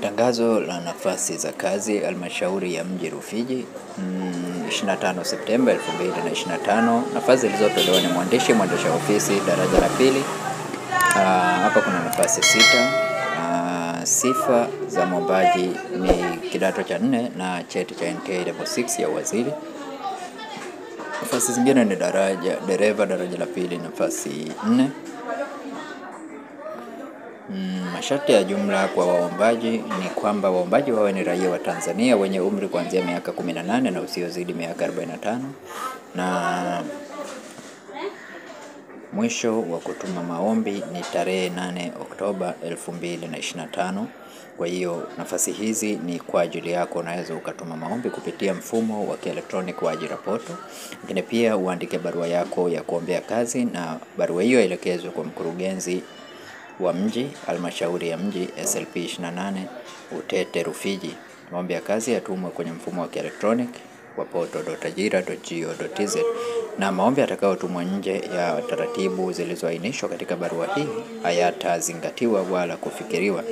Tangazo la nafasi za kazi halmashauri ya mji Rufiji 25 Septemba 2025. Nafasi zilizotolewa ni mwendesha ofisi daraja la pili. Hapa kuna nafasi 6. Sifa za mwombaji ni kidato cha 4 na cheti cha NTA level 6 ya waziri. Nafasi zingine ni dereva daraja la pili, nafasi 4. Masharti ya jumla kwa waombaji ni kwamba waombaji wawe ni raia wa Tanzania wenye umri kuanzia miaka 18 na usiozidi miaka 45, na mwisho wa kutuma maombi ni tarehe 8 Oktoba 2025. Kwa hiyo nafasi hizi ni kwa ajili yako. Unaweza ukatuma maombi kupitia mfumo wa kielektroniki wa ajira portal. Lakini pia uandike barua yako ya kuombea kazi, na barua hiyo elekezwe kwa mkurugenzi wa mji, halmashauri ya mji, SLP 28 Utete Rufiji. Maombi ya kazi yatumwe kwenye mfumo wa kielektroniki wa portal.ajira.go.tz, na maombi yatakayotumwa nje ya taratibu zilizoainishwa katika barua hii hayatazingatiwa wala kufikiriwa.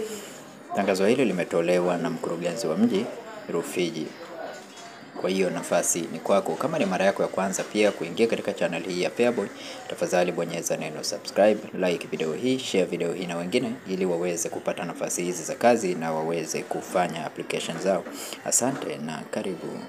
Tangazo hili limetolewa na mkurugenzi wa mji Rufiji. Kwa hiyo nafasi ni kwako. Kama ni mara yako ya kwanza pia kuingia katika channel hii ya Feaboy, tafadhali bonyeza neno subscribe, like video hii, share video hii na wengine, ili waweze kupata nafasi hizi za kazi na waweze kufanya application zao. Asante na karibu.